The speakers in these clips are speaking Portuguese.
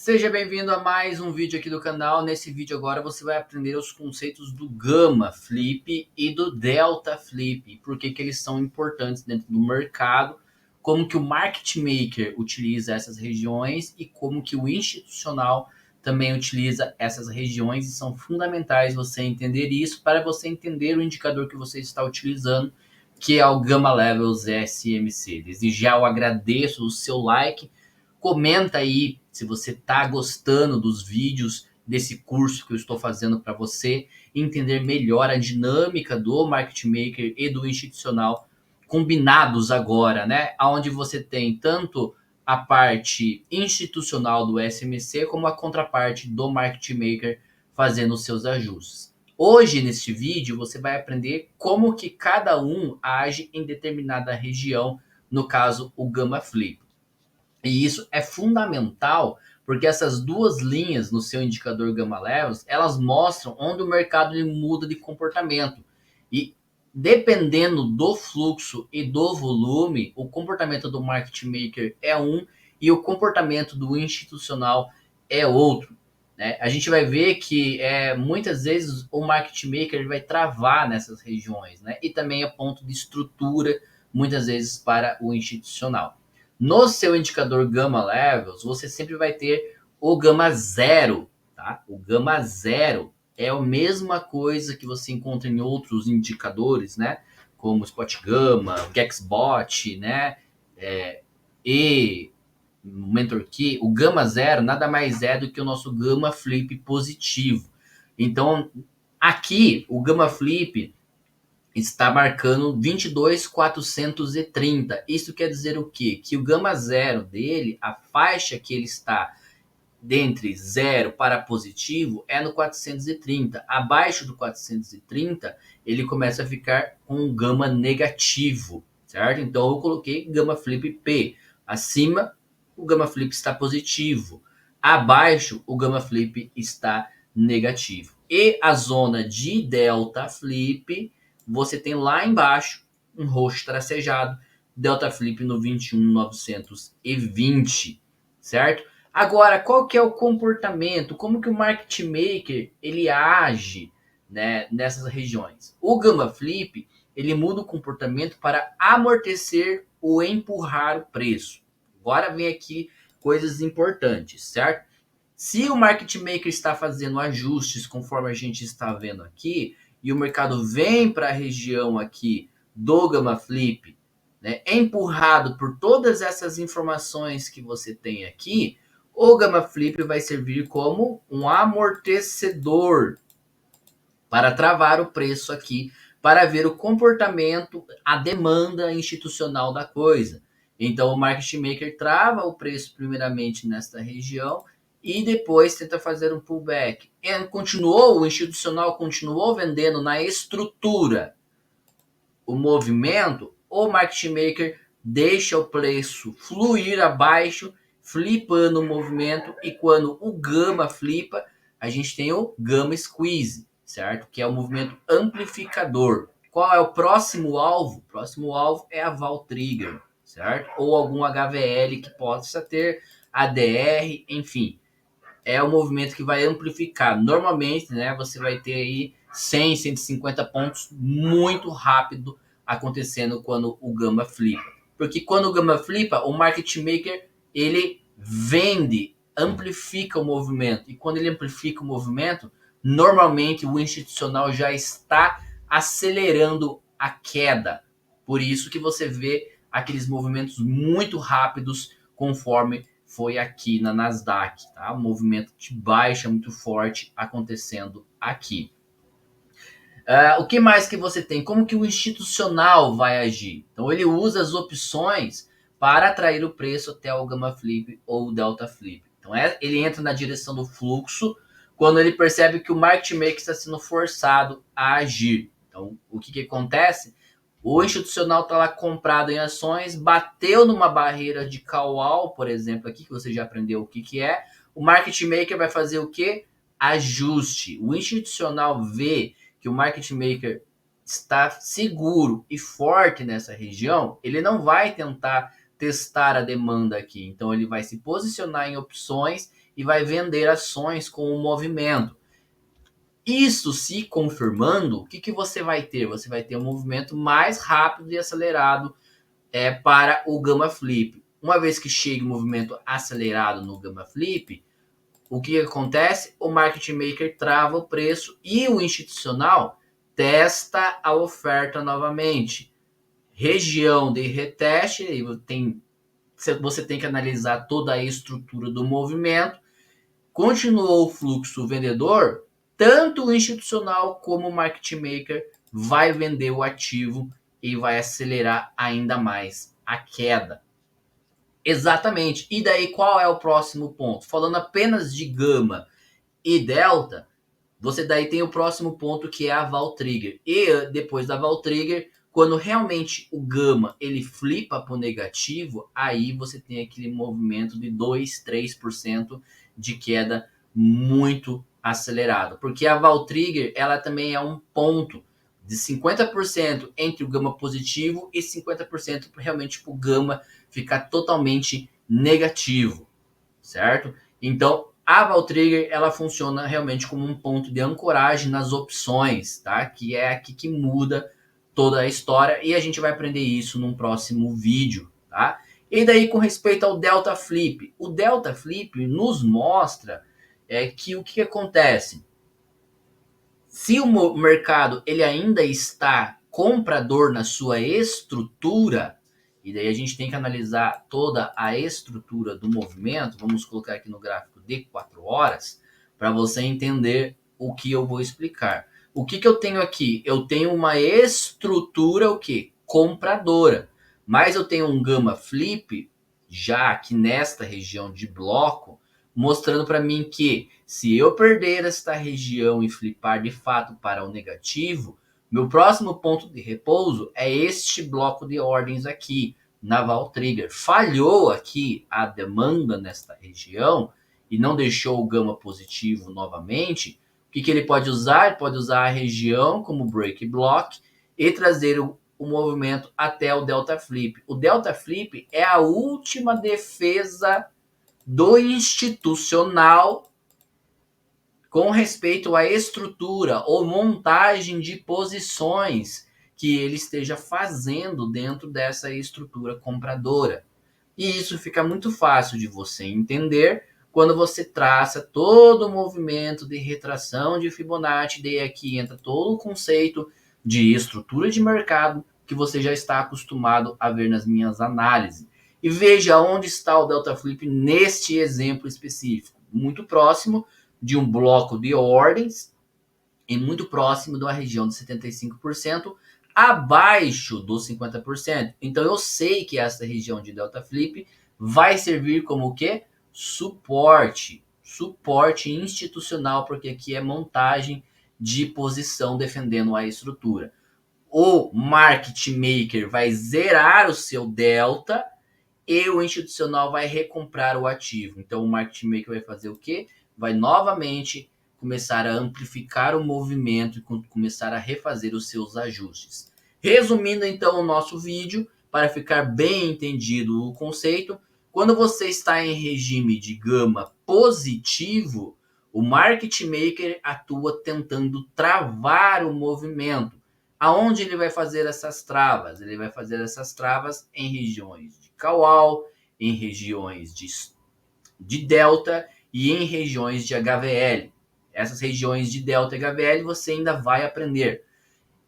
Seja bem-vindo a mais um vídeo aqui do canal. Nesse vídeo agora você vai aprender os conceitos do Gamma Flip e do Delta Flip. Por que eles são importantes dentro do mercado, como que o Market Maker utiliza essas regiões e como que o institucional também utiliza essas regiões, e são fundamentais você entender isso para você entender o indicador que você está utilizando, que é o Gamma Levels SMC. Desde já eu agradeço o seu like. Comenta aí se você está gostando dos vídeos desse curso que eu estou fazendo para você entender melhor a dinâmica do market maker e do institucional combinados agora, né? Onde você tem tanto a parte institucional do SMC como a contraparte do market maker fazendo os seus ajustes. Hoje, neste vídeo, você vai aprender como que cada um age em determinada região, no caso, o Gamma Flip. E isso é fundamental, porque essas duas linhas no seu indicador Gamma Levels, elas mostram onde o mercado ele muda de comportamento. E dependendo do fluxo e do volume, o comportamento do market maker é um e o comportamento do institucional é outro. Né? A gente vai ver que muitas vezes o market maker ele vai travar nessas regiões, né? E também é ponto de estrutura, muitas vezes, para o institucional. No seu indicador Gamma Levels, você sempre vai ter o Gamma Zero, tá? O Gamma Zero é a mesma coisa que você encontra em outros indicadores, né? Como Spot Gamma, Gexbot, né? E Mentor Key. O Gamma Zero nada mais é do que o nosso Gamma Flip positivo. Então, aqui, o Gamma Flip está marcando 22.430. Isso quer dizer o quê? Que o gama zero dele, a faixa que ele está dentre zero para positivo é no 430. Abaixo do 430, ele começa a ficar com um gama negativo, certo? Então eu coloquei gama flip P. Acima, o gama flip está positivo. Abaixo, o gama flip está negativo. E a zona de delta flip, você tem lá embaixo um roxo tracejado, delta flip no 21.920, certo? Agora, qual que é o comportamento? Como que o market maker ele age, né, nessas regiões? O Gamma Flip ele muda o comportamento para amortecer ou empurrar o preço. Agora vem aqui coisas importantes, certo? Se o market maker está fazendo ajustes conforme a gente está vendo aqui, e o mercado vem para a região aqui do Gamma Flip, né, empurrado por todas essas informações que você tem aqui, o Gamma Flip vai servir como um amortecedor para travar o preço aqui, para ver o comportamento, a demanda institucional da coisa. Então o market maker trava o preço primeiramente nesta região e depois tenta fazer um pullback. O institucional continuou vendendo na estrutura o movimento, o market maker deixa o preço fluir abaixo, flipando o movimento, e quando o gama flipa, a gente tem o gama squeeze, certo? Que é o movimento amplificador. Qual é o próximo alvo? O próximo alvo é a Val Trigger, certo? Ou algum HVL que possa ter ADR, enfim. É o movimento que vai amplificar. Normalmente, né, você vai ter aí 100, 150 pontos muito rápido acontecendo quando o Gama flipa. Porque quando o Gama flipa, o market maker ele vende, amplifica o movimento. E quando ele amplifica o movimento, normalmente o institucional já está acelerando a queda. Por isso que você vê aqueles movimentos muito rápidos conforme foi aqui na Nasdaq, tá? Um movimento de baixa muito forte acontecendo aqui. O que mais que você tem? Como que o institucional vai agir? Então ele usa as opções para atrair o preço até o Gamma Flip ou o Delta Flip. Então ele entra na direção do fluxo quando ele percebe que o market maker está sendo forçado a agir. Então o que acontece? O institucional está lá comprado em ações, bateu numa barreira de call-all, por exemplo, aqui que você já aprendeu o que é. O market maker vai fazer o quê? Ajuste. O institucional vê que o market maker está seguro e forte nessa região, ele não vai tentar testar a demanda aqui. Então ele vai se posicionar em opções e vai vender ações com o movimento. Isso se confirmando, o que você vai ter? Você vai ter um movimento mais rápido e acelerado para o Gamma Flip. Uma vez que chega o movimento acelerado no Gamma Flip, o que acontece? O market maker trava o preço e o institucional testa a oferta novamente. Região de reteste, você tem que analisar toda a estrutura do movimento. Continuou o fluxo vendedor, tanto o institucional como o market maker vai vender o ativo e vai acelerar ainda mais a queda. Exatamente. E daí qual é o próximo ponto? Falando apenas de gama e delta, você daí tem o próximo ponto que é a Val Trigger. E depois da Val Trigger, quando realmente o gama ele flipa para o negativo, aí você tem aquele movimento de 2, 3% de queda muito acelerado. Porque a Val Trigger ela também é um ponto de 50% entre o gama positivo e 50% realmente para o gama ficar totalmente negativo, certo? Então, a Val Trigger ela funciona realmente como um ponto de ancoragem nas opções, tá? Que é aqui que muda toda a história e a gente vai aprender isso num próximo vídeo, tá? E daí com respeito ao Delta Flip, o Delta Flip nos mostra que o que acontece? Se o mercado ele ainda está comprador na sua estrutura, e daí a gente tem que analisar toda a estrutura do movimento, vamos colocar aqui no gráfico de 4 horas, para você entender o que eu vou explicar. O que eu tenho aqui? Eu tenho uma estrutura o quê? Compradora, mas eu tenho um Gamma Flip já aqui nesta região de bloco, mostrando para mim que se eu perder esta região e flipar de fato para o negativo, meu próximo ponto de repouso é este bloco de ordens aqui, na Val Trigger. Falhou aqui a demanda nesta região e não deixou o gama positivo novamente. O que ele pode usar? Ele pode usar a região como break block e trazer o movimento até o Delta Flip. O Delta Flip é a última defesa do institucional com respeito à estrutura ou montagem de posições que ele esteja fazendo dentro dessa estrutura compradora. E isso fica muito fácil de você entender quando você traça todo o movimento de retração de Fibonacci, daí aqui entra todo o conceito de estrutura de mercado que você já está acostumado a ver nas minhas análises. E veja onde está o Delta Flip neste exemplo específico, muito próximo de um bloco de ordens e muito próximo da região de 75%, abaixo dos 50%. Então eu sei que essa região de Delta Flip vai servir como o quê? Suporte institucional, porque aqui é montagem de posição defendendo a estrutura. O market maker vai zerar o seu delta e o institucional vai recomprar o ativo. Então o market maker vai fazer o quê? Vai novamente começar a amplificar o movimento e começar a refazer os seus ajustes. Resumindo então o nosso vídeo, para ficar bem entendido o conceito, quando você está em regime de gama positivo, o market maker atua tentando travar o movimento. Aonde ele vai fazer essas travas? Ele vai fazer essas travas em regiões de Kawal, em regiões de delta e em regiões de HVL. Essas regiões de delta e HVL você ainda vai aprender.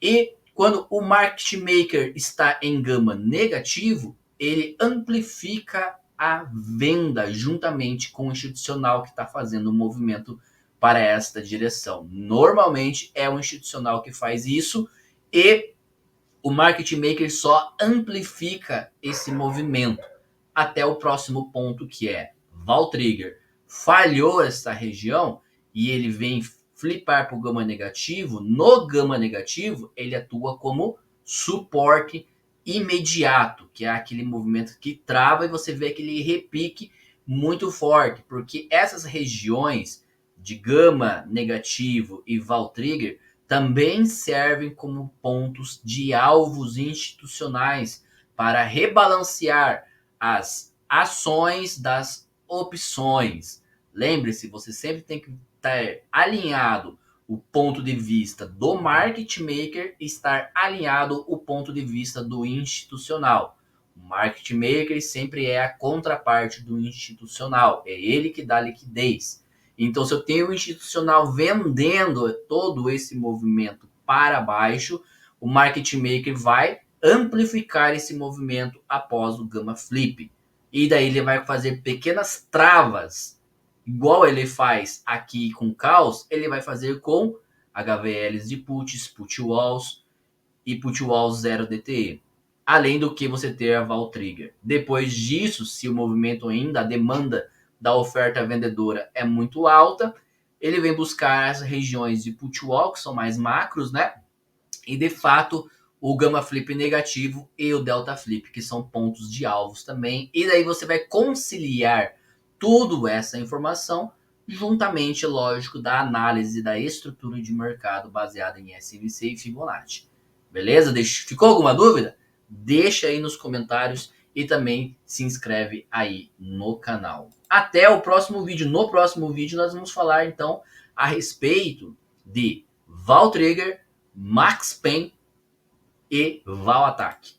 E quando o market maker está em gama negativo, ele amplifica a venda juntamente com o institucional que está fazendo o movimento para esta direção. Normalmente é o institucional que faz isso e o market maker só amplifica esse movimento até o próximo ponto, que é Val Trigger. Falhou essa região e ele vem flipar para o gama negativo. No gama negativo, ele atua como suporte imediato, que é aquele movimento que trava e você vê aquele repique muito forte, porque essas regiões de gama negativo e Val Trigger também servem como pontos de alvos institucionais para rebalancear as ações das opções. Lembre-se, você sempre tem que estar alinhado o ponto de vista do market maker e estar alinhado o ponto de vista do institucional. O market maker sempre é a contraparte do institucional, é ele que dá liquidez. Então, se eu tenho o institucional vendendo todo esse movimento para baixo, o market maker vai amplificar esse movimento após o Gamma Flip. E daí ele vai fazer pequenas travas, igual ele faz aqui com Caos, ele vai fazer com HVLs de puts, put walls e put walls 0 DTE. Além do que você ter a Val Trigger. Depois disso, se o movimento ainda, a demanda da oferta vendedora é muito alta, ele vem buscar as regiões de put wall, que são mais macros, né? E de fato, o Gamma Flip negativo e o Delta Flip, que são pontos de alvos também. E daí você vai conciliar toda essa informação juntamente, lógico, da análise da estrutura de mercado baseada em SMC e Fibonacci. Beleza? Ficou alguma dúvida? Deixa aí nos comentários e também se inscreve aí no canal. Até o próximo vídeo. No próximo vídeo nós vamos falar então a respeito de Val Trigger, Max Pain e Val Attack.